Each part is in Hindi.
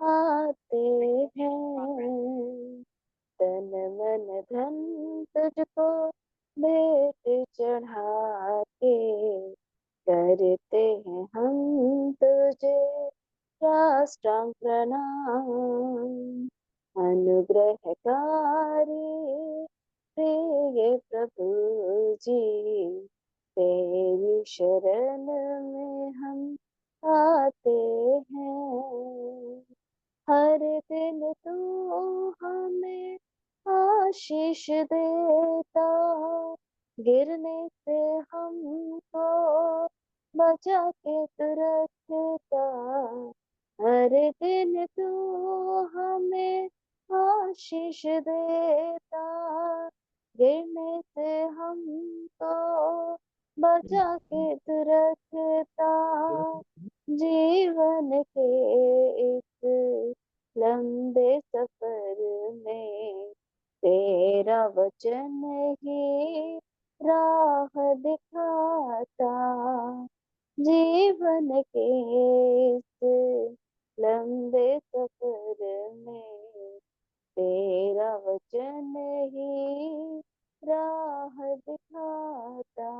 आते हैं। तन मन धन तुझको भेंट चढ़ा के, करते हैं हम तुझे साष्टांग प्रणाम। अनुग्रहकारी प्रिय प्रभु जी, तेरी शरण में हम आते हैं। हर दिन तू हमें आशीष देता, गिरने से हमको बचा के तू रखता। हर दिन तू हमें आशीष देता, गिरने से हमको बचा के तू रखता। जीवन के इस लंबे सफर में तेरा वचन ही राह दिखाता। जीवन के इस लंबे सफर में तेरा वचन ही राह दिखाता।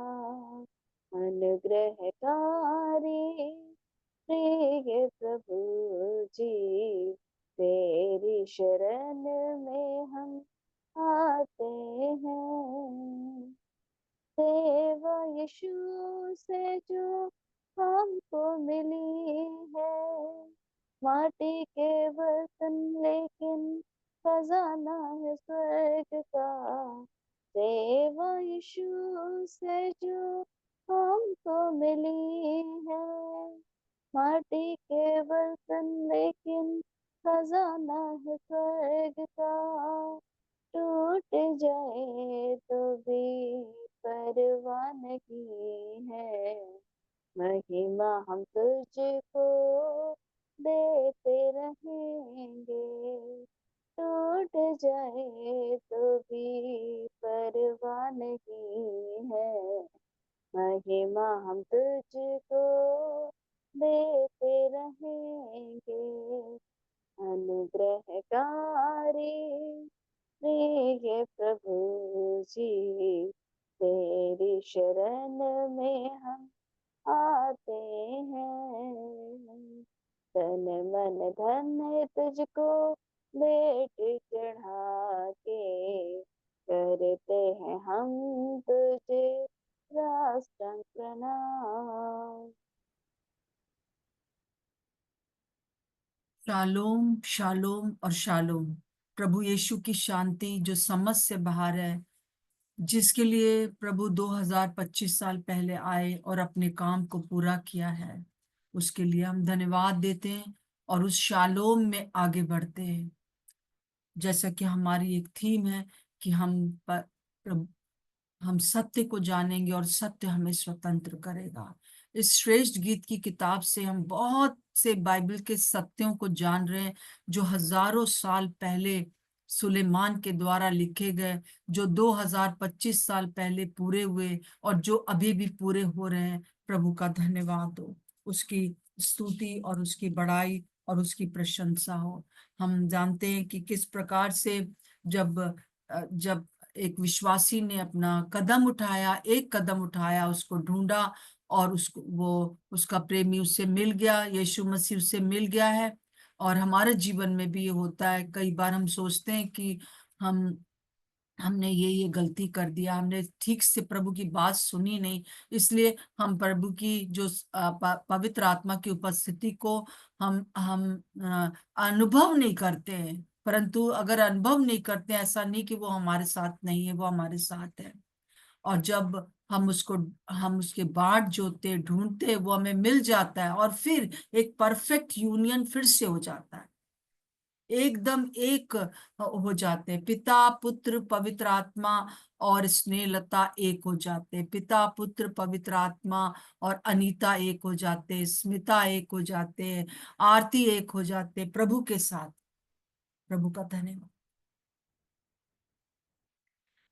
अनुग्रहकारी प्रिय प्रभु जी, तेरी शरण में हम आते हैं। सेवा यीशु से जो हमको मिली है, माटी के बर्तन लेकिन खजाना है स्वर्ग का। सेवा यीशु से जो हमको मिली है, माटी के बर्तन लेकिन खजाना है स्वर्ग का। टूट जाए तो भी परवाह नहीं है, महिमा हम तुझको देते रहेंगे। टूट जाए तो भी परवाह नहीं है, महिमा हम तुझको देते रहेंगे। अनुग्रहकारी प्रिय प्रभु जी, तेरी शरण में हम आते हैं। तन मन धन तुझको भेंट चढ़ा के, करते हैं हम तुझे साष्टांग प्रणाम। शालोम शालोम और शालोम। प्रभु यीशु की शांति जो समझ से बाहर है, जिसके लिए प्रभु 2025 साल पहले आए और अपने काम को पूरा किया है, उसके लिए हम धन्यवाद देते हैं और उस शालोम में आगे बढ़ते हैं। जैसा कि हमारी एक थीम है कि हम सत्य को जानेंगे और सत्य हमें स्वतंत्र करेगा। इस श्रेष्ठ गीत की किताब से हम बहुत से बाइबल के सत्यों को जान रहे हैं, जो हजारों साल पहले सुलेमान के द्वारा लिखे गए, जो 2025 साल पहले पूरे हुए और जो अभी भी पूरे हो रहे हैं। प्रभु का धन्यवाद हो, उसकी स्तुति और उसकी बड़ाई और उसकी प्रशंसा हो। हम जानते हैं कि किस प्रकार से जब जब एक विश्वासी ने अपना कदम उठाया, एक कदम उठाया, उसको ढूंढा और उसको उसका प्रेमी उससे मिल गया, यीशु मसीह उससे मिल गया है। और हमारे जीवन में भी ये होता है। कई बार हम सोचते हैं कि हम हमने ये गलती कर दिया, हमने ठीक से प्रभु की बात सुनी नहीं, इसलिए हम प्रभु की जो पवित्र आत्मा की उपस्थिति को हम अनुभव नहीं करते हैं। परंतु अगर अनुभव नहीं करते हैं, ऐसा नहीं कि वो हमारे साथ नहीं है, वो हमारे साथ है। और जब हम उसके बाट जोते ढूंढते, वो हमें मिल जाता है और फिर एक परफेक्ट यूनियन फिर से हो जाता है। एकदम एक हो जाते हैं। पिता पुत्र पवित्र आत्मा और स्नेहलता एक हो जाते हैं। पिता पुत्र पवित्र आत्मा और अनीता एक हो जाते हैं, स्मिता एक हो जाते हैं, आरती एक हो जाते हैं प्रभु के साथ। प्रभु का धन्यवाद।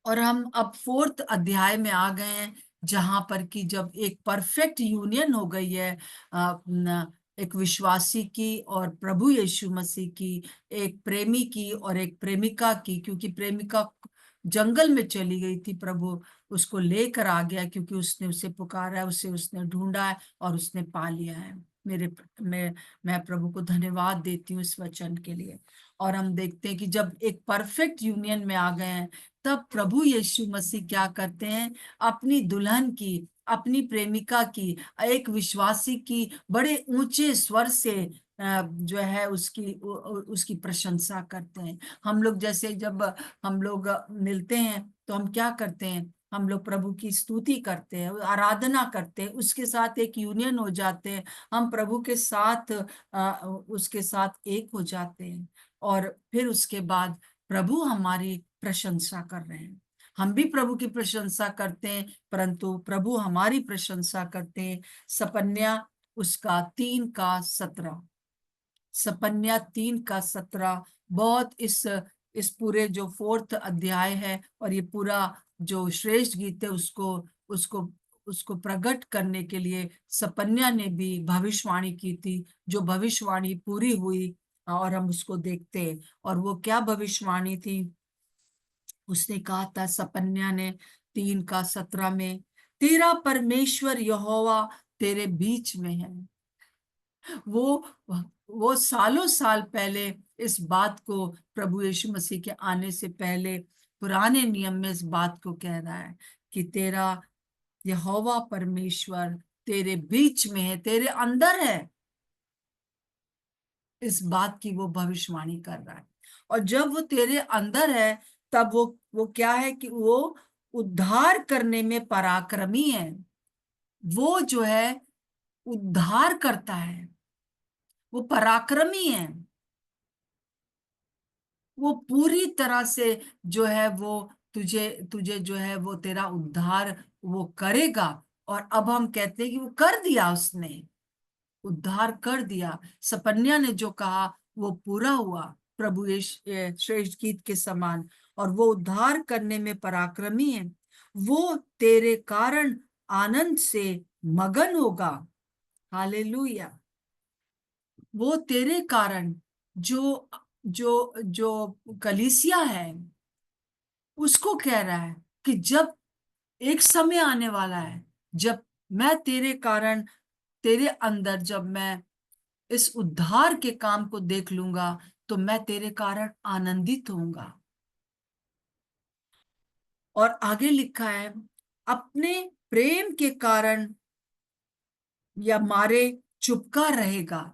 और हम अब 4th अध्याय में आ गए हैं, जहां पर कि जब एक परफेक्ट यूनियन हो गई है एक विश्वासी की और प्रभु यीशु मसीह की, एक प्रेमी की और एक प्रेमिका की, क्योंकि प्रेमिका जंगल में चली गई थी, प्रभु उसको लेकर आ गया क्योंकि उसने उसे पुकारा है, उसे उसने ढूंढा है और उसने पा लिया है। मेरे मैं प्रभु को धन्यवाद देती हूँ इस वचन के लिए। और हम देखते हैं कि जब एक परफेक्ट यूनियन में आ गए हैं, तब प्रभु यीशु मसीह क्या करते हैं, अपनी दुल्हन की, अपनी प्रेमिका की, एक विश्वासी की बड़े ऊंचे स्वर से जो है उसकी प्रशंसा करते हैं। हम लोग जैसे जब हम लोग मिलते हैं तो हम क्या करते हैं, हम लोग प्रभु की स्तुति करते हैं, आराधना करते हैं, उसके साथ एक यूनियन हो जाते हैं, हम प्रभु के साथ उसके साथ एक हो जाते हैं। और फिर उसके बाद प्रभु हमारी प्रशंसा कर रहे हैं, हम भी प्रभु की प्रशंसा करते हैं, परंतु प्रभु हमारी प्रशंसा करते हैं। सपन्या उसका 3 का 17, सपन्या 3 का 17 बहुत इस पूरे जो 4th अध्याय है और ये पूरा जो श्रेष्ठ गीत है उसको उसको उसको प्रकट करने के लिए सपन्या ने भी भविष्यवाणी की थी, जो भविष्यवाणी पूरी हुई। और हम उसको देखते हैं, और वो क्या भविष्यवाणी थी, उसने कहा था सपन्या ने 3 का 17 में, तेरा परमेश्वर यहोवा तेरे बीच में है। वो वो सालों साल पहले इस बात को, प्रभु यीशु मसीह के आने से पहले पुराने नियम में इस बात को कह रहा है कि तेरा यहोवा परमेश्वर तेरे बीच में है, तेरे अंदर है। इस बात की वो भविष्यवाणी कर रहा है। और जब वो तेरे अंदर है, तब वो क्या है कि वो उद्धार करने में पराक्रमी है। वो जो है उद्धार करता है, वो पराक्रमी है, वो पूरी तरह से जो है वो तुझे तुझे जो है वो तेरा उद्धार वो करेगा। और अब हम कहते हैं कि वो कर दिया, उसने उद्धार कर दिया। सपन्या ने जो कहा वो पूरा हुआ, प्रभु श्रेष्ठ गीत के समान। और वो उद्धार करने में पराक्रमी है, वो तेरे कारण आनंद से मगन होगा। हालेलुया। वो तेरे कारण, जो जो जो कलीसिया है, उसको कह रहा है कि जब एक समय आने वाला है, जब मैं तेरे कारण, तेरे अंदर जब मैं इस उद्धार के काम को देख लूंगा, तो मैं तेरे कारण आनंदित होऊंगा। और आगे लिखा है, अपने प्रेम के कारण या मारे चुपका रहेगा।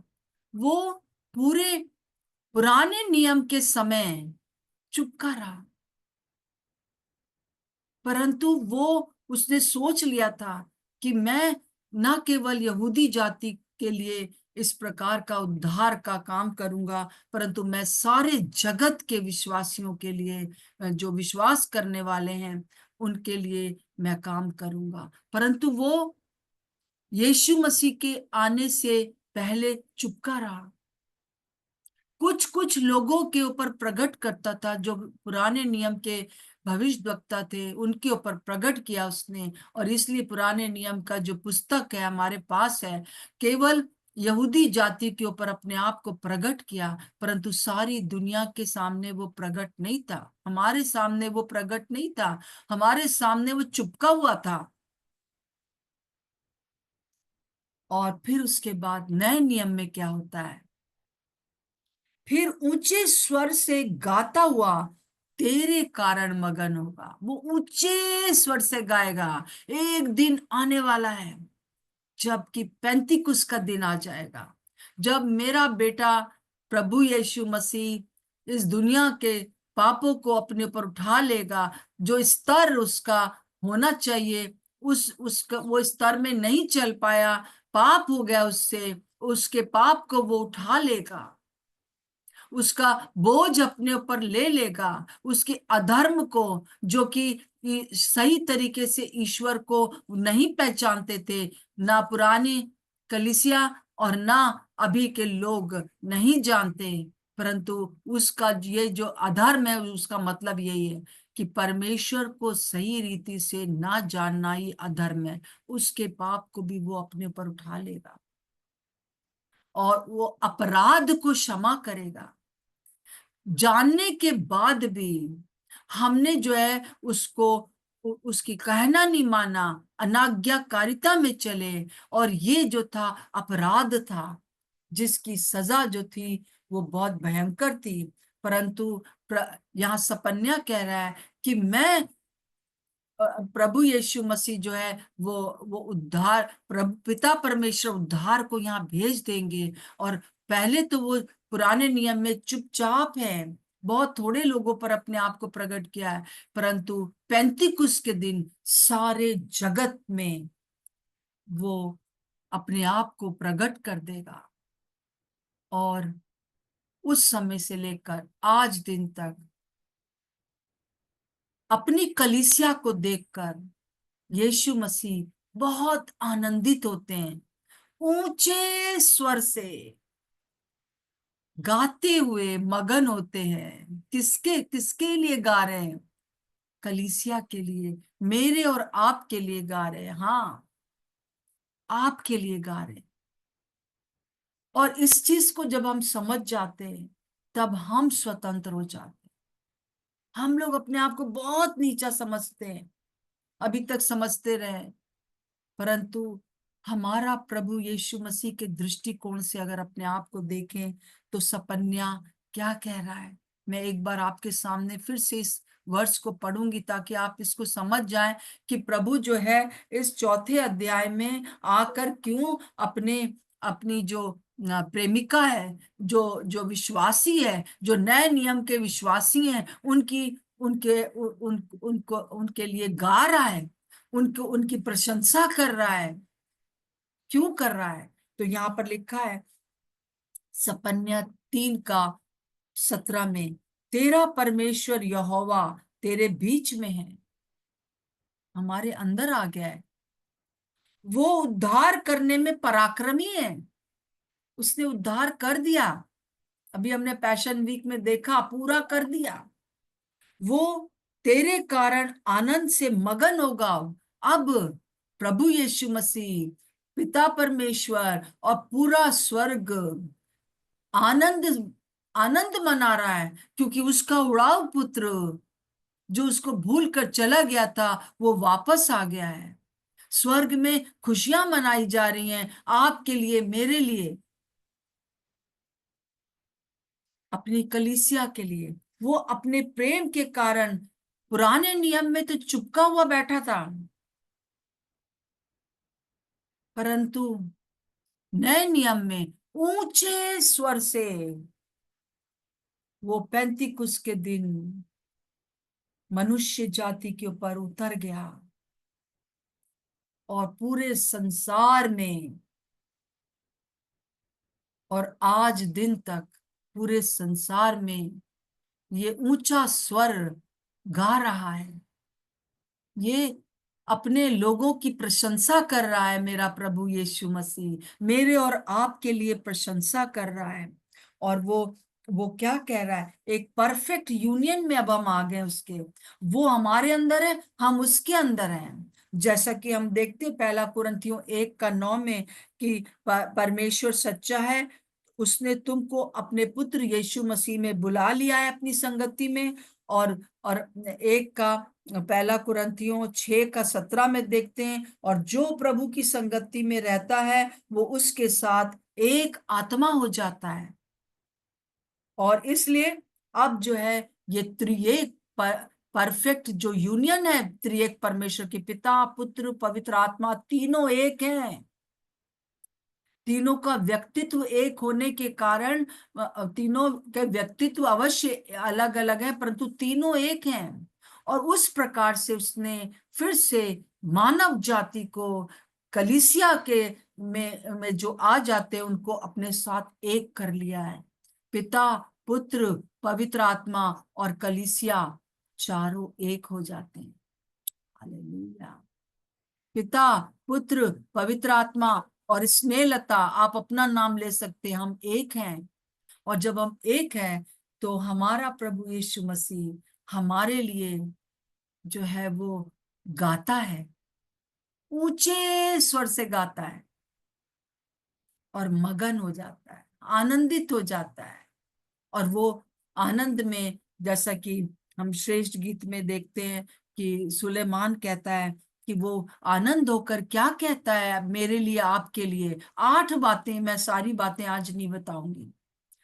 वो पूरे पुराने नियम के समय चुपका रहा, परंतु वो उसने सोच लिया था कि मैं न केवल यहूदी जाति के लिए इस प्रकार का उद्धार का काम करूंगा, परंतु मैं सारे जगत के विश्वासियों के लिए, जो विश्वास करने वाले हैं उनके लिए मैं काम करूंगा। परंतु वो यीशु मसीह के आने से पहले चुपका रहा। कुछ कुछ लोगों के ऊपर प्रकट करता था, जो पुराने नियम के भविष्यवक्ता थे, उनके ऊपर प्रकट किया उसने। और इसलिए पुराने नियम का जो पुस्तक है हमारे पास है, केवल यहूदी जाति के ऊपर अपने आप को प्रकट किया, परंतु सारी दुनिया के सामने वो प्रकट नहीं था, हमारे सामने वो प्रकट नहीं था, हमारे सामने वो चुपका हुआ था। और फिर उसके बाद नए नियम में क्या होता है, फिर ऊंचे स्वर से गाता हुआ तेरे कारण मगन होगा। वो ऊंचे स्वर से गाएगा। एक दिन आने वाला है जबकि 35 का दिन आ जाएगा, जब मेरा बेटा प्रभु यीशु मसीह इस दुनिया के पापों को अपने ऊपर उठा लेगा। जो स्तर उसका होना चाहिए, उसका वो स्तर में नहीं चल पाया, पाप हो गया उससे, उसके पाप को वो उठा लेगा, उसका बोझ अपने ऊपर ले लेगा, उसके अधर्म को, जो कि सही तरीके से ईश्वर को नहीं पहचानते थे, ना पुरानी कलीसिया और ना अभी के लोग नहीं जानते, परंतु उसका ये जो अधर्म है उसका मतलब यही है कि परमेश्वर को सही रीति से ना जानना ही अधर्म है। उसके पाप को भी वो अपने ऊपर उठा लेगा। और वो अपराध को क्षमा करेगा। जानने के बाद भी हमने जो है उसको उसकी कहना नहीं माना, अनाज्ञाकारिता में चले, और ये जो था अपराध था, जिसकी सजा जो थी वो बहुत भयंकर थी। परंतु यहाँ सपन्या कह रहा है कि मैं प्रभु यीशु मसीह जो है वो उद्धार, प्रभु पिता परमेश्वर उद्धार को यहाँ भेज देंगे। और पहले तो वो पुराने नियम में चुपचाप है, बहुत थोड़े लोगों पर अपने आप को प्रकट किया है, परंतु पैंतीकुस के दिन सारे जगत में वो अपने आप को प्रकट कर देगा। और उस समय से लेकर आज दिन तक अपनी कलीसिया को देखकर यीशु मसीह बहुत आनंदित होते हैं, ऊंचे स्वर से गाते हुए मगन होते हैं। किसके किसके लिए गा रहे हैं? कलीसिया के लिए, मेरे और आपके लिए गा रहे हैं। हाँ, आपके लिए गा रहे हैं। और इस चीज को जब हम समझ जाते हैं तब हम स्वतंत्र हो जाते हैं। हम लोग अपने आप को बहुत नीचा समझते हैं, अभी तक समझते रहे, परंतु हमारा प्रभु यीशु मसीह के दृष्टिकोण से अगर अपने आप को देखें तो सपन्या क्या कह रहा है। मैं एक बार आपके सामने फिर से इस वर्ष को पढ़ूंगी ताकि आप इसको समझ जाएं कि प्रभु जो है इस चौथे अध्याय में आकर क्यों अपने अपनी जो प्रेमिका है, जो जो विश्वासी है, जो नए नियम के विश्वासी हैं, उनकी उनके उनको उनके लिए गा रहा है, उनको उनकी प्रशंसा कर रहा है। क्यों कर रहा है? तो यहाँ पर लिखा है सपन्या 3:17 में, तेरा परमेश्वर यहोवा तेरे बीच में है, हमारे अंदर आ गया है। वो उद्धार करने में पराक्रमी है, उसने उद्धार कर दिया। अभी हमने पैशन वीक में देखा, पूरा कर दिया। वो तेरे कारण आनंद से मगन होगा। अब प्रभु यीशु मसीह, पिता परमेश्वर और पूरा स्वर्ग आनंद आनंद मना रहा है, क्योंकि उसका उड़ाव पुत्र जो उसको भूल कर चला गया था वो वापस आ गया है। स्वर्ग में खुशियां मनाई जा रही हैं आपके लिए, मेरे लिए, अपनी कलीसिया के लिए। वो अपने प्रेम के कारण पुराने नियम में तो चुपका हुआ बैठा था, परंतु नए नियम में ऊंचे स्वर से वो पैंतीकुस के दिन मनुष्य जाति के ऊपर उतर गया, और पूरे संसार में और आज दिन तक पूरे संसार में ये ऊंचा स्वर गा रहा है। ये अपने लोगों की प्रशंसा कर रहा है। मेरा प्रभु यीशु मसीह मेरे और आपके लिए प्रशंसा कर रहा है। और वो क्या कह रहा है? एक परफेक्ट यूनियन में अब हम आ गए उसके। वो हमारे अंदर है, हम उसके अंदर हैं। जैसा कि हम देखते हैं 1 कुरिन्थियों 1:9 में कि परमेश्वर सच्चा है, उसने तुमको अपने पुत्र यीशु मसीह में बुला लिया है अपनी संगति में। और 1 कुरिन्थियों 6:17 में देखते हैं, और जो प्रभु की संगति में रहता है वो उसके साथ एक आत्मा हो जाता है। और इसलिए अब जो है ये त्रिएक परफेक्ट जो यूनियन है, त्रिएक परमेश्वर के पिता पुत्र पवित्र आत्मा तीनों एक हैं। तीनों का व्यक्तित्व एक होने के कारण तीनों के व्यक्तित्व अवश्य अलग अलग हैं, परंतु तीनों एक हैं। और उस प्रकार से उसने फिर से मानव जाति को कलीसिया के में जो आ जाते हैं उनको अपने साथ एक कर लिया है। पिता पुत्र पवित्र आत्मा और कलीसिया चारों एक हो जाते हैं। हालेलुया। पिता पुत्र पवित्र आत्मा और स्नेहलता, आप अपना नाम ले सकते हैं, हम एक हैं। और जब हम एक हैं तो हमारा प्रभु यीशु मसीह हमारे लिए जो है वो गाता है, ऊंचे स्वर से गाता है। और मगन हो जाता है, आनंदित हो जाता है। और वो आनंद में, जैसा कि हम श्रेष्ठ गीत में देखते हैं कि सुलेमान कहता है कि वो आनंद होकर क्या कहता है मेरे लिए, आपके लिए 8 बातें, मैं सारी बातें आज नहीं बताऊंगी।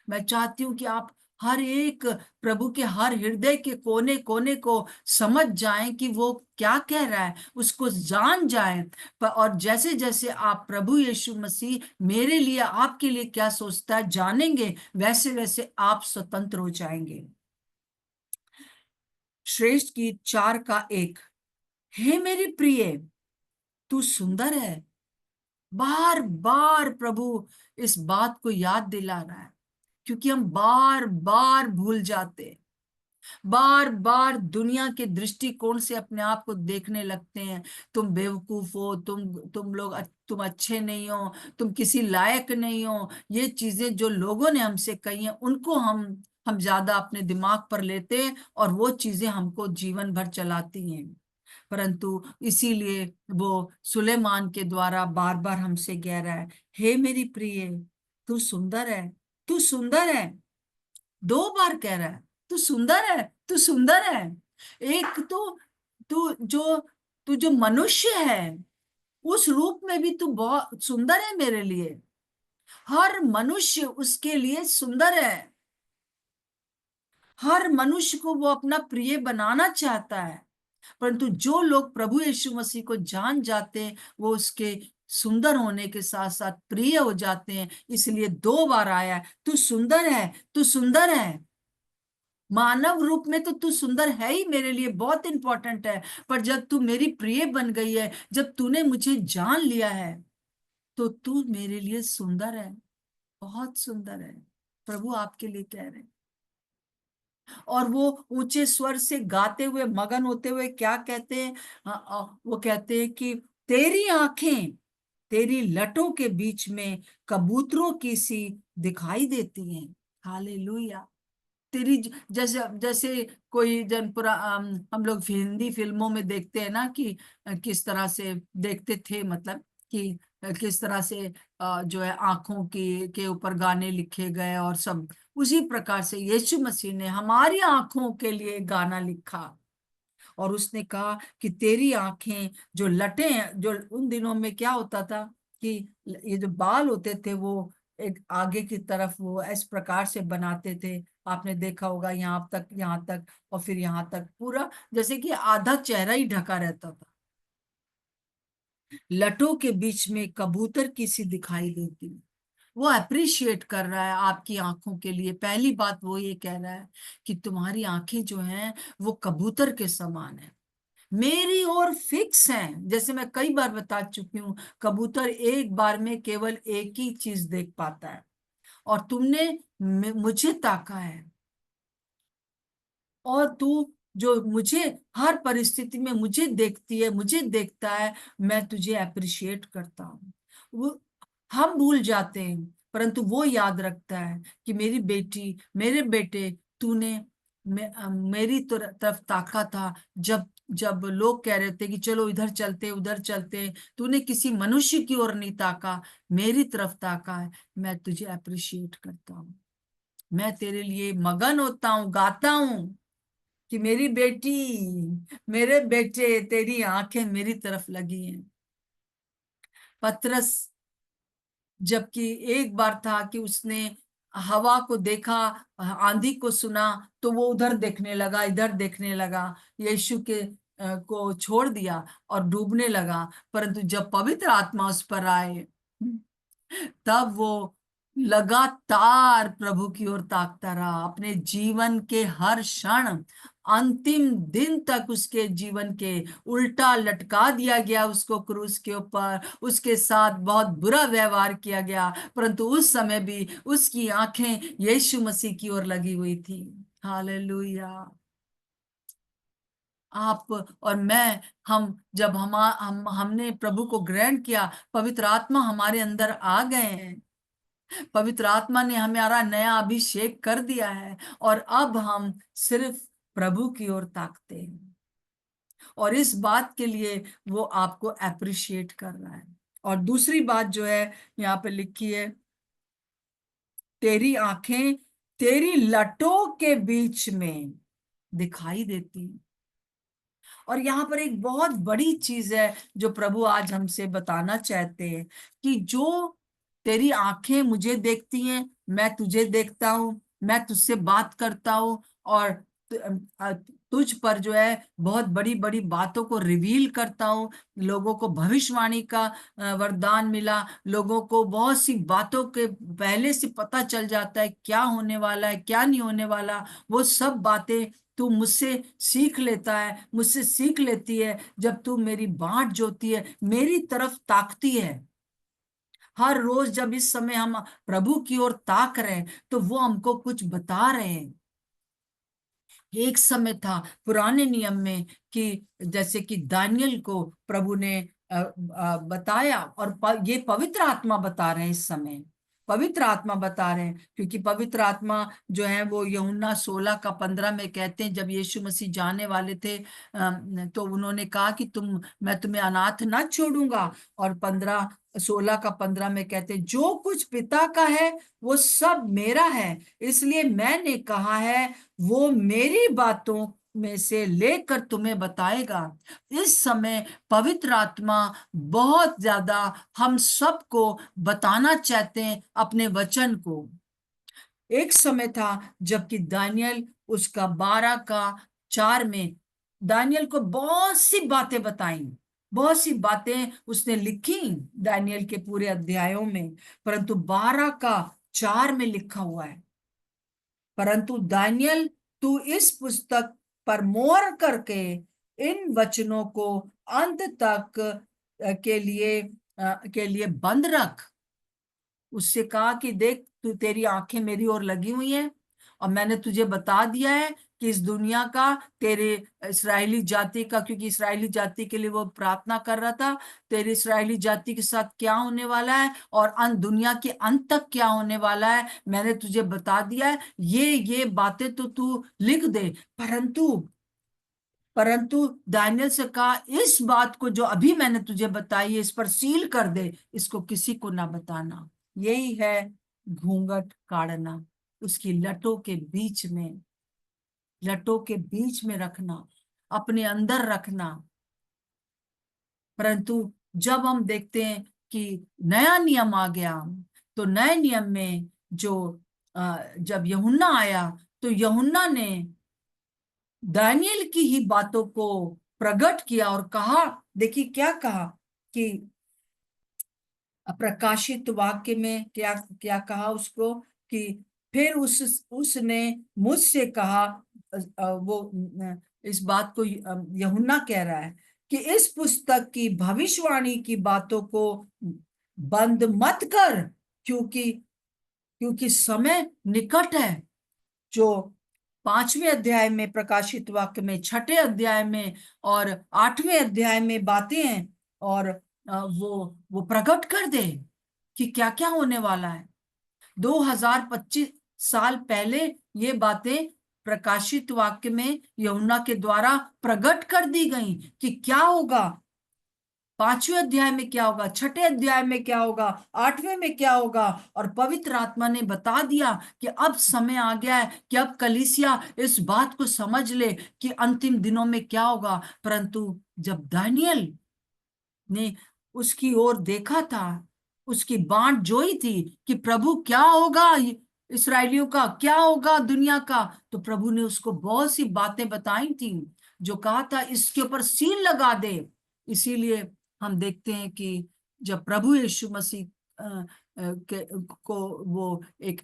मैं चाहती हूँ कि आप हर एक प्रभु के हर हृदय के कोने कोने को समझ जाएं कि वो क्या कह रहा है, उसको जान जाएं। और जैसे जैसे आप प्रभु यीशु मसीह मेरे लिए, आपके लिए क्या सोचता है जानेंगे, वैसे वैसे आप स्वतंत्र हो जाएंगे। श्रेष्ठ गीत 4 का 1। हे मेरी प्रिय, तू सुंदर है। बार बार प्रभु इस बात को याद दिला रहा है, क्योंकि हम बार बार भूल जाते हैं, बार बार दुनिया के दृष्टिकोण से अपने आप को देखने लगते हैं। तुम बेवकूफ हो, तुम लोग, तुम अच्छे नहीं हो, तुम किसी लायक नहीं हो। ये चीजें जो लोगों ने हमसे कही हैं, उनको हम ज्यादा अपने दिमाग पर लेते हैं, और वो चीजें हमको जीवन भर चलाती हैं। परंतु इसीलिए वो सुलेमान के द्वारा बार बार हमसे कह रहा है, हे मेरी प्रिय, तू सुंदर है, तू सुंदर है। 2 बार कह रहा है, तू सुंदर है, तू सुंदर है। एक तो तू जो मनुष्य है, उस रूप में भी तू बहुत सुंदर है मेरे लिए। हर मनुष्य उसके लिए सुंदर है। हर मनुष्य को वो अपना प्रिय बनाना चाहता है। परंतु जो लोग प्रभु यीशु मसीह को जान जाते हैं, वो उसके सुंदर होने के साथ साथ प्रिय हो जाते हैं। इसलिए 2 बार आया है, तू सुंदर है, तू सुंदर है। मानव रूप में तो तू सुंदर है ही, मेरे लिए बहुत इंपॉर्टेंट है। पर जब तू मेरी प्रिय बन गई है, जब तूने मुझे जान लिया है, तो तू मेरे लिए सुंदर है, बहुत सुंदर है। प्रभु आपके लिए कह रहे हैं। और वो ऊंचे स्वर से गाते हुए, मगन होते हुए क्या कहते हैं? वो कहते हैं कि तेरी आंखें तेरी लटों के बीच में कबूतरों की सी दिखाई देती हैं। हालेलुया। तेरी जैसे जैसे कोई जनपुरा हम लोग हिंदी फिल्मों में देखते हैं ना कि किस तरह से देखते थे, मतलब कि किस तरह से जो है आंखों की के ऊपर गाने लिखे गए और सब। उसी प्रकार से यीशु मसीह ने हमारी आंखों के लिए गाना लिखा। और उसने कहा कि तेरी आंखें जो लटे हैं, जो उन दिनों में क्या होता था कि ये जो बाल होते थे वो एक आगे की तरफ वो इस प्रकार से बनाते थे। आपने देखा होगा, यहाँ तक, यहाँ तक, और फिर यहाँ तक पूरा, जैसे कि आधा चेहरा ही ढका रहता था। लटों के बीच में कबूतर की सी दिखाई देती। वो अप्रिशिएट कर रहा है आपकी आंखों के लिए। पहली बात वो ये कह रहा है कि तुम्हारी आंखें जो हैं वो कबूतर के समान है, मेरी ओर फिक्स हैं। जैसे मैं कई बार बता चुकी हूँ, कबूतर एक बार में केवल एक ही चीज देख पाता है, और तुमने मुझे ताका है। और तू जो मुझे हर परिस्थिति में मुझे देखती है, मुझे देखता है, मैं तुझे अप्रिशिएट करता हूँ। वो हम भूल जाते हैं, परंतु वो याद रखता है कि मेरी बेटी, मेरे बेटे, तूने मेरी तरफ ताका था। जब जब लोग कह रहे थे कि चलो इधर चलते उधर चलते, तूने किसी मनुष्य की ओर नहीं ताका, मेरी तरफ ताका है। मैं तुझे अप्रिशिएट करता हूँ। मैं तेरे लिए मगन होता हूँ, गाता हूँ कि मेरी बेटी, मेरे बेटे, तेरी आंखें मेरी तरफ लगी हैं। पतरस, जबकि एक बार था कि उसने हवा को देखा, आंधी को सुना, तो वो उधर देखने लगा, इधर देखने लगा, यीशु के को छोड़ दिया और डूबने लगा। परंतु जब पवित्र आत्मा उस पर आए, तब वो लगातार प्रभु की ओर ताकता रहा। अपने जीवन के हर क्षण, अंतिम दिन तक उसके जीवन के उल्टा लटका दिया गया उसको क्रूस के ऊपर। उसके साथ बहुत बुरा व्यवहार किया गया, परंतु उस समय भी उसकी आंखें यीशु मसीह की ओर लगी हुई थी। हालेलुया। आप और मैं, हम जब हमने प्रभु को ग्रहण किया, पवित्र आत्मा हमारे अंदर आ गए हैं। पवित्र आत्मा ने हमारा नया अभिषेक कर दिया है, और अब हम सिर्फ प्रभु की ओर ताकते हैं। और इस बात के लिए वो आपको अप्रिशिएट कर रहा है। और दूसरी बात जो है यहाँ पे लिखी है, तेरी आंखें तेरी लटों के बीच में दिखाई देती। और यहाँ पर एक बहुत बड़ी चीज है जो प्रभु आज हमसे बताना चाहते हैं, कि जो तेरी आंखें मुझे देखती हैं, मैं तुझे देखता हूँ, मैं तुझसे बात करता हूँ, और अ, तुझ पर जो है बहुत बड़ी बड़ी बातों को रिवील करता हूँ। लोगों को भविष्यवाणी का वरदान मिला, लोगों को बहुत सी बातों के पहले से पता चल जाता है क्या होने वाला है क्या नहीं होने वाला। वो सब बातें तू मुझसे सीख लेता है, मुझसे सीख लेती है, जब तू मेरी बाट जोती है, मेरी तरफ ताकती है। हर रोज जब इस समय हम प्रभु की ओर ताक रहे हैं, तो वो हमको कुछ बता रहे हैं। एक समय था पुराने नियम में कि जैसे कि दानियल को प्रभु ने बताया, और ये पवित्र आत्मा बता रहे हैं इस समय, पवित्र आत्मा बता रहे हैं, क्योंकि पवित्र आत्मा जो है वो यूहन्ना 16 का 15 में कहते हैं, जब यीशु मसीह जाने वाले थे तो उन्होंने कहा कि मैं तुम्हें अनाथ ना छोड़ूंगा। और 16 का 15 में कहते हैं, जो कुछ पिता का है वो सब मेरा है, इसलिए मैंने कहा है वो मेरी बातों में से लेकर तुम्हें बताएगा। इस समय पवित्र आत्मा बहुत ज्यादा हम सबको बताना चाहते हैं अपने वचन को। एक समय था जबकि दानियल उसका 12 का 4 में दानियल को बहुत सी बातें बताई, बहुत सी बातें उसने लिखी दानियल के पूरे अध्यायों में, परंतु 12 का 4 में लिखा हुआ है, परंतु दानियल तू इस पुस्तक पर मोहर करके इन वचनों को अंत तक के लिए बंद रख। उससे कहा कि देख, तू तेरी आंखें मेरी ओर लगी हुई हैं, और मैंने तुझे बता दिया है कि इस दुनिया का, तेरे इस्राएली जाति का, क्योंकि इस्राएली जाति के लिए वो प्रार्थना कर रहा था, तेरी इस्राएली जाति के साथ क्या होने वाला है और दुनिया के अंत तक क्या होने वाला है, मैंने तुझे बता दिया है। ये बातें तो तू लिख दे। परंतु परंतु दानियल से कहा, इस बात को जो अभी मैंने तुझे बताई है, इस पर सील कर दे, इसको किसी को ना बताना। यही है घूंघट काढ़ना, उसकी लटों के बीच में, लटों के बीच में रखना, अपने अंदर रखना। परंतु जब हम देखते हैं कि नया नियम आ गया, तो नए नियम में जो जब यूहन्ना आया, तो यूहन्ना ने दानियल की ही बातों को प्रकट किया और कहा, देखिए क्या कहा, कि प्रकाशित वाक्य में क्या क्या कहा उसको, कि फिर उसने मुझसे कहा, इस बात को यूहन्ना कह रहा है, कि इस पुस्तक की भविष्यवाणी की बातों को बंद मत कर, क्योंकि क्योंकि समय निकट है। जो 5वें अध्याय में, प्रकाशित वाक्य में 6ठे अध्याय में और 8वें अध्याय में बातें हैं, और वो प्रकट कर दे कि क्या क्या होने वाला है। 2025 साल पहले ये बातें प्रकाशित वाक्य में यूहन्ना के द्वारा प्रकट कर दी गई कि क्या होगा, 5वें अध्याय में क्या होगा, 6ठे अध्याय में क्या होगा, 8वें में क्या होगा। और पवित्र आत्मा ने बता दिया कि अब समय आ गया है कि अब कलीसिया इस बात को समझ ले कि अंतिम दिनों में क्या होगा। परंतु जब दानियल ने उसकी ओर देखा था, उसकी बाट जोई थी कि प्रभु क्या होगा इसराइलियों का, क्या होगा दुनिया का, तो प्रभु ने उसको बहुत सी बातें बताई थी, जो कहा था इसके ऊपर सील लगा दे। इसीलिए हम देखते हैं कि जब प्रभु यीशु मसीह को वो एक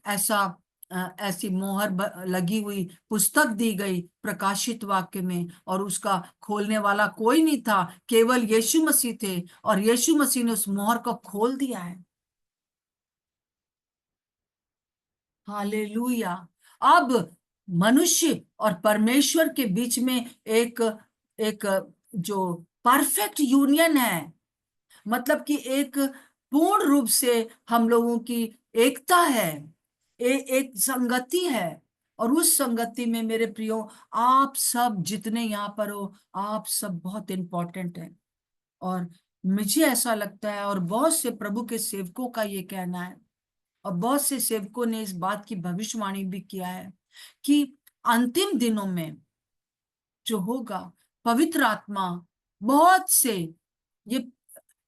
ऐसी मोहर लगी हुई पुस्तक दी गई प्रकाशित वाक्य में, और उसका खोलने वाला कोई नहीं था, केवल यीशु मसीह थे, और यीशु मसीह ने उस मोहर को खोल दिया है। हालेलुया। अब मनुष्य और परमेश्वर के बीच में एक एक जो परफेक्ट यूनियन है, मतलब कि एक पूर्ण रूप से हम लोगों की एकता है, एक संगति है। और उस संगति में मेरे प्रियो, आप सब जितने यहाँ पर हो, आप सब बहुत इंपॉर्टेंट है। और मुझे ऐसा लगता है, और बहुत से प्रभु के सेवकों का ये कहना है, और बहुत से सेवकों ने इस बात की भविष्यवाणी भी किया है कि अंतिम दिनों में जो होगा, पवित्र आत्मा बहुत से, ये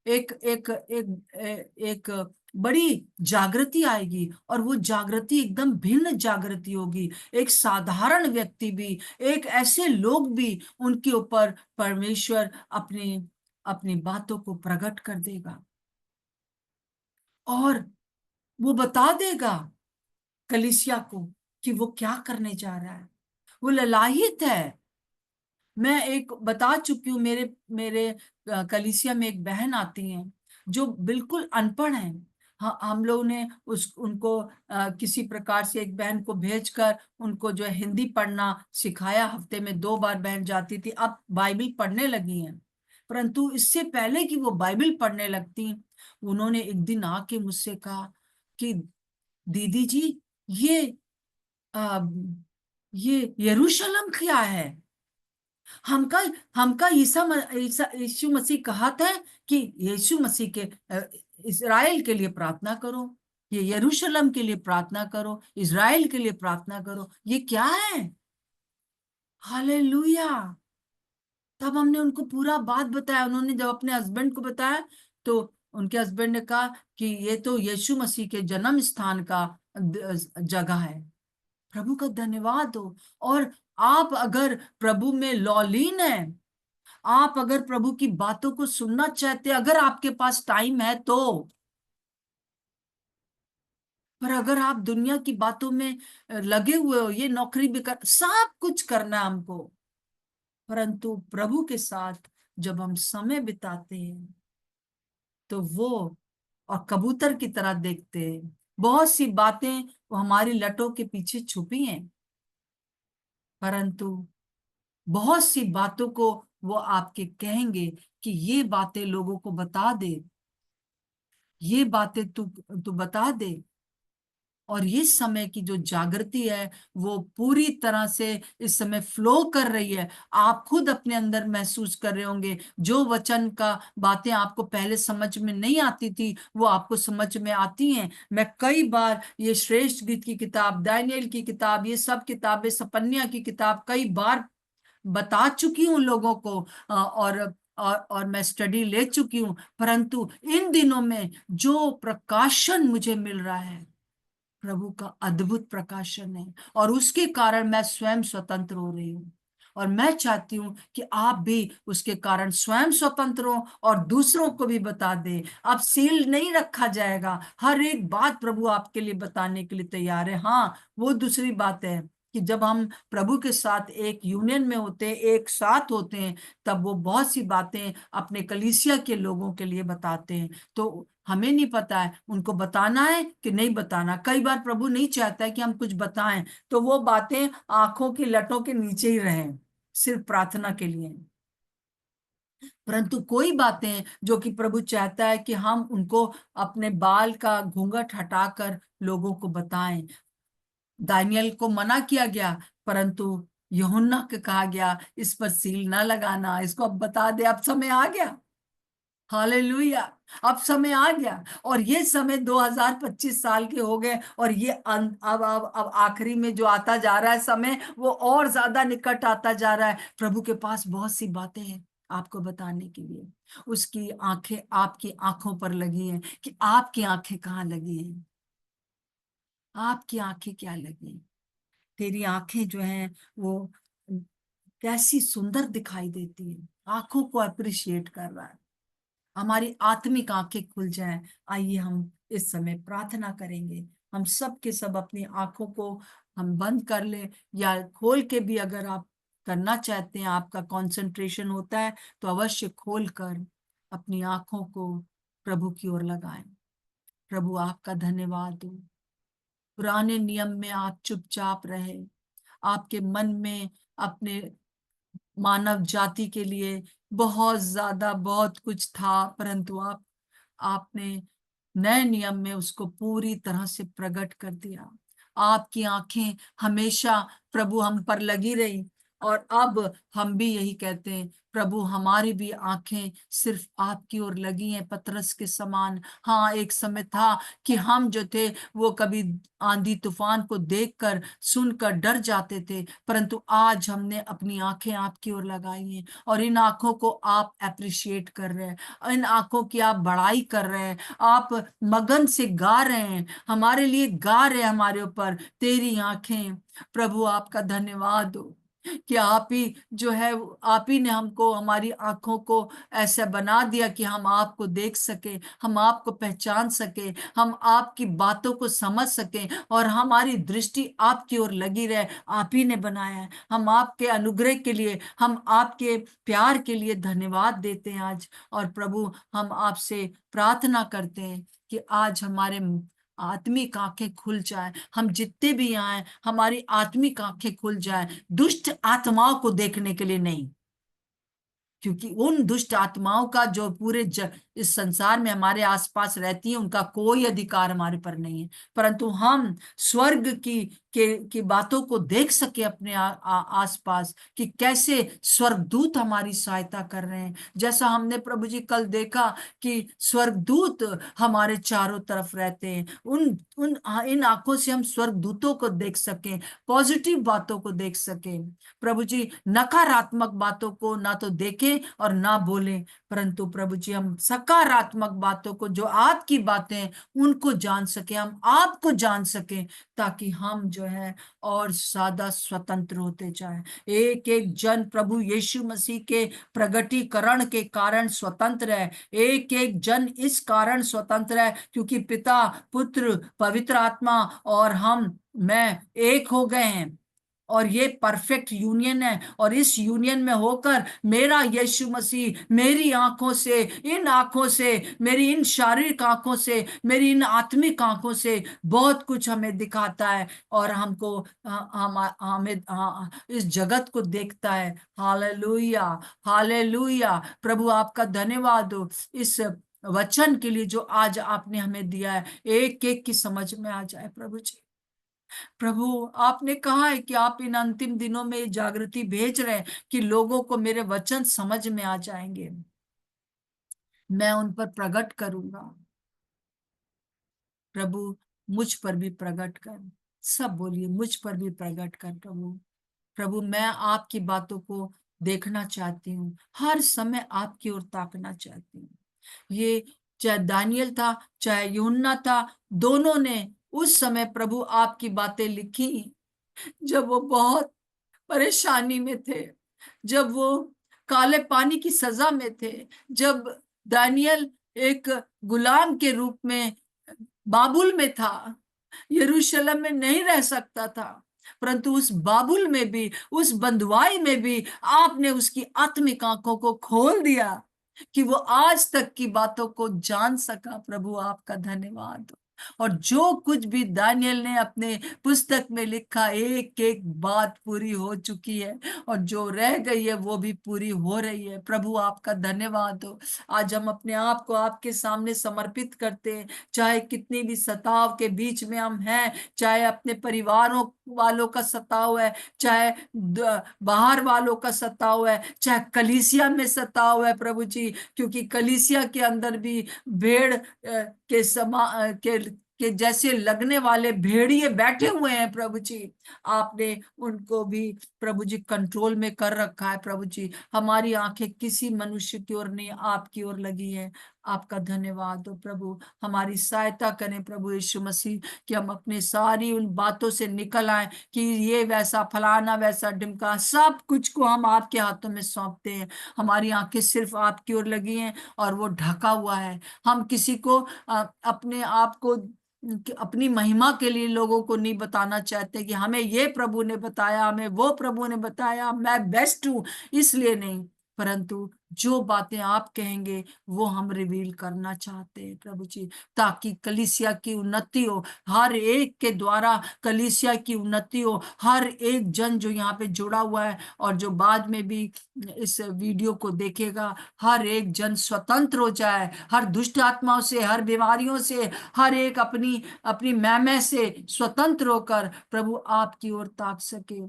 एक एक एक एक बड़ी जागृति आएगी, और वो जागृति एकदम भिन्न जागृति होगी। एक साधारण व्यक्ति भी, एक ऐसे लोग भी, उनके ऊपर परमेश्वर अपनी अपनी बातों को प्रकट कर देगा, और वो बता देगा कलीसिया को कि वो क्या करने जा रहा है। वो ललाहित है। मैं एक बता चुकी हूँ, मेरे मेरे कलीसिया में एक बहन आती हैं जो बिल्कुल अनपढ़ हैं। हाँ, हम लोग ने उस उनको किसी प्रकार से एक बहन को भेजकर उनको जो है हिंदी पढ़ना सिखाया। हफ्ते में 2 बार बहन जाती थी, अब बाइबल पढ़ने लगी हैं। परंतु इससे पहले कि वो बाइबल पढ़ने लगती, उन्होंने एक दिन आके मुझसे कहा कि दीदी जी, ये आ, ये यरूशलेम क्या है? हमका हमका यीशु मसीह कहा था कि यीशु मसीह के इज़राइल के लिए प्रार्थना करो, ये यरूशलेम के लिए प्रार्थना करो, इज़राइल के लिए प्रार्थना करो, ये क्या है? हालेलुया। तब हमने उनको पूरा बात बताया। उन्होंने जब अपने हस्बैंड को बताया, तो उनके हस्बैंड ने कहा कि ये तो यीशु मसीह के जन्म स्थान का जगह है। प्रभु का धन्यवाद हो। और आप अगर प्रभु में लौलीन है, आप अगर प्रभु की बातों को सुनना चाहते, अगर आपके पास टाइम है तो, पर अगर आप दुनिया की बातों में लगे हुए हो, ये नौकरी भी कर, सब कुछ करना है हमको, परंतु प्रभु के साथ जब हम समय बिताते हैं तो वो, और कबूतर की तरह देखते हैं, बहुत सी बातें वो हमारी लटों के पीछे छुपी हैं, परंतु बहुत सी बातों को वो आपके कहेंगे कि ये बातें लोगों को बता दे, ये बातें तू तू बता दे। और ये समय की जो जागृति है वो पूरी तरह से इस समय फ्लो कर रही है। आप खुद अपने अंदर महसूस कर रहे होंगे, जो वचन का बातें आपको पहले समझ में नहीं आती थी वो आपको समझ में आती हैं। मैं कई बार ये श्रेष्ठ गीत की किताब, दानियेल की किताब, ये सब किताबें, सपन्या की किताब कई बार बता चुकी हूँ लोगों को, और मैं स्टडी ले चुकी हूँ, परंतु इन दिनों में जो प्रकाशन मुझे मिल रहा है, प्रभु का अद्भुत प्रकाशन है, और उसके कारण मैं स्वयं स्वतंत्र हो रही हूँ। और मैं चाहती हूँ कि आप भी उसके कारण स्वयं स्वतंत्र हो और दूसरों को भी बता दे। अब सील नहीं रखा जाएगा, हर एक बात प्रभु आपके लिए बताने के लिए तैयार है। हाँ, वो दूसरी बात है कि जब हम प्रभु के साथ एक यूनियन में होते हैं, एक साथ होते हैं, तब वो बहुत सी बातें अपने कलीसिया के लोगों के लिए बताते हैं। तो हमें नहीं पता है उनको बताना है कि नहीं बताना। कई बार प्रभु नहीं चाहता है कि हम कुछ बताएं, तो वो बातें आंखों की लटों के नीचे ही रहें, सिर्फ प्रार्थना के लिए। परंतु कोई बातें जो कि प्रभु चाहता है कि हम उनको अपने बाल का घूंघट हटाकर लोगों को बताएं। दानियल को मना किया गया, परंतु यूहन्ना को कहा गया इस पर सील ना लगाना, इसको अब बता दे, अब समय आ गया। हालेलुया। अब समय आ गया, और ये समय 2025 साल के हो गए, और ये अब आखिरी में जो आता जा रहा है समय, वो और ज्यादा निकट आता जा रहा है। प्रभु के पास बहुत सी बातें हैं आपको बताने के लिए। उसकी आंखें आपकी आंखों पर लगी हैं कि आपकी आंखें कहाँ लगी हैं, आपकी आंखें क्या लगी हैं? तेरी आंखें जो हैं वो कैसी सुंदर दिखाई देती है, आंखों को अप्रिशिएट कर रहा है। हमारी आत्मिक आंखें खुल जाएं। आइए हम इस समय प्रार्थना करेंगे। हम सब के सब अपनी आंखों को हम बंद कर लें, या खोल के भी अगर आप करना चाहते हैं, आपका कंसंट्रेशन होता है, तो अवश्य खोल कर अपनी आंखों को प्रभु की ओर लगाएं। प्रभु आपका धन्यवाद हो। पुराने नियम में आप चुपचाप रहे, आपके मन में अपने मानव जाति के लिए बहुत ज्यादा बहुत कुछ था, परंतु आपने नए नियम में उसको पूरी तरह से प्रकट कर दिया। आपकी आंखें हमेशा प्रभु हम पर लगी रही, और अब हम भी यही कहते हैं, प्रभु हमारी भी आंखें सिर्फ आपकी ओर लगी हैं, पतरस के समान। हाँ, एक समय था कि हम जो थे वो कभी आंधी तूफान को देखकर सुनकर डर जाते थे, परंतु आज हमने अपनी आंखें आपकी ओर लगाई हैं, और इन आंखों को आप अप्रिशिएट कर रहे हैं, इन आंखों की आप बड़ाई कर रहे हैं, आप मगन से गा रहे हैं, हमारे लिए गा रहे हैं, हमारे ऊपर तेरी आंखें। प्रभु आपका धन्यवाद हो कि आप ही जो है, आप ही ने हमको, हमारी आंखों को ऐसा बना दिया कि हम आपको देख सके, हम आपको पहचान सके, हम आपकी बातों को समझ सके, और हमारी दृष्टि आपकी ओर लगी रहे। आप ही ने बनाया है, हम आपके अनुग्रह के लिए, हम आपके प्यार के लिए धन्यवाद देते हैं आज। और प्रभु, हम आपसे प्रार्थना करते हैं कि आज हमारे आत्मिक आंखें खुल जाए, हम जितने भी यहाँ हैं हमारी आत्मिक आंखें खुल जाए, दुष्ट आत्माओं को देखने के लिए नहीं, क्योंकि उन दुष्ट आत्माओं का जो पूरे इस संसार में हमारे आसपास रहती है, उनका कोई अधिकार हमारे पर नहीं है, परंतु हम स्वर्ग की बातों को देख सके अपने आसपास, कि कैसे स्वर्गदूत हमारी सहायता कर रहे हैं। जैसा हमने प्रभु जी कल देखा कि स्वर्गदूत हमारे चारों तरफ रहते हैं, उन उन इन आंखों से हम स्वर्गदूतों को देख सकें, पॉजिटिव बातों को देख सकें। प्रभु जी, नकारात्मक बातों को ना तो देखें और ना बोलें, परंतु प्रभु जी हम सकारात्मक बातों को, जो आपकी बातें हैं, उनको जान सके, हम आपको जान सके, ताकि हम जो है और ज्यादा स्वतंत्र होते जाएं। एक एक जन प्रभु यीशु मसीह के प्रगटीकरण के कारण स्वतंत्र है, एक एक जन इस कारण स्वतंत्र है क्योंकि पिता, पुत्र, पवित्र आत्मा और मैं एक हो गए हैं, और ये परफेक्ट यूनियन है। और इस यूनियन में होकर मेरा यीशु मसीह मेरी आंखों से, इन आंखों से, मेरी इन शारीरिक आंखों से, मेरी इन आत्मिक आंखों से बहुत कुछ हमें दिखाता है, और हमको हमें इस जगत को देखता है। Hallelujah, hallelujah. प्रभु आपका धन्यवाद हो इस वचन के लिए जो आज आपने हमें दिया है, एक एक की समझ में आ जाए प्रभु जी। प्रभु, आपने कहा है कि आप इन अंतिम दिनों में ये जागृति भेज रहे हैं कि लोगों को मेरे वचन समझ में आ जाएंगे, मैं उन पर प्रकट करूंगा। प्रभु, मुझ पर भी प्रकट कर, सब बोलिए, मुझ पर भी प्रकट कर प्रभु। प्रभु, मैं आपकी बातों को देखना चाहती हूँ, हर समय आपकी ओर ताकना चाहती हूँ। ये चाहे दानियल था, चाहे यूहन्ना था, दोनों ने उस समय प्रभु आपकी बातें लिखी जब वो बहुत परेशानी में थे, जब वो काले पानी की सजा में थे, जब दानियल एक गुलाम के रूप में बाबुल में था, यरूशलेम में नहीं रह सकता था, परंतु उस बाबुल में भी, उस बंधुआई में भी आपने उसकी आत्मिक आंखों को खोल दिया कि वो आज तक की बातों को जान सका। प्रभु आपका धन्यवाद। और जो कुछ भी दानियल ने अपने पुस्तक में लिखा, एक एक बात पूरी हो चुकी है, और जो रह गई है वो भी पूरी हो रही है। प्रभु आपका धन्यवाद हो। आज हम अपने आप को आपके सामने समर्पित करते हैं, चाहे कितनी भी सताव के बीच में हम हैं, चाहे अपने परिवारों वालों का सताव है, चाहे बाहर वालों का सताव है, चाहे कलीसिया में सताव है प्रभु जी, क्योंकि कलीसिया के अंदर भी भेड़ के जैसे लगने वाले भेड़िए बैठे हुए हैं प्रभु जी। आपने उनको भी प्रभु जी कंट्रोल में कर रखा है प्रभु जी। हमारी आंखें किसी मनुष्य की ओर नहीं, आपकी ओर लगी है। आपका धन्यवाद हो प्रभु। हमारी सहायता करें प्रभु यीशु मसीह, कि हम अपनी सारी उन बातों से निकल आए कि ये वैसा फलाना वैसा ढिमका, सब कुछ को हम आपके हाथों में सौंपते हैं। हमारी आंखें सिर्फ आपकी ओर लगी हैं और वो ढका हुआ है। हम किसी को अपने आप को कि अपनी महिमा के लिए लोगों को नहीं बताना चाहते कि हमें ये प्रभु ने बताया, हमें वो प्रभु ने बताया, मैं बेस्ट हूं, इसलिए नहीं, परंतु जो बातें आप कहेंगे वो हम रिवील करना चाहते हैं प्रभु जी, ताकि कलीसिया की उन्नति हो, हर एक के द्वारा कलीसिया की उन्नति हो। हर एक जन जो यहाँ पे जुड़ा हुआ है और जो बाद में भी इस वीडियो को देखेगा, हर एक जन स्वतंत्र हो जाए हर दुष्ट आत्माओं से, हर बीमारियों से, हर एक अपनी अपनी मैमे से स्वतंत्र होकर प्रभु आपकी ओर ताक सके,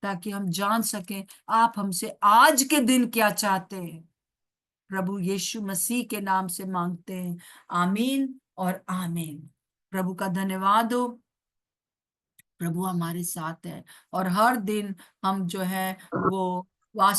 ताकि हम जान सकें आप हमसे आज के दिन क्या चाहते हैं। प्रभु यीशु मसीह के नाम से मांगते हैं, आमीन और आमीन। प्रभु का धन्यवाद हो। प्रभु हमारे साथ है और हर दिन हम जो है वो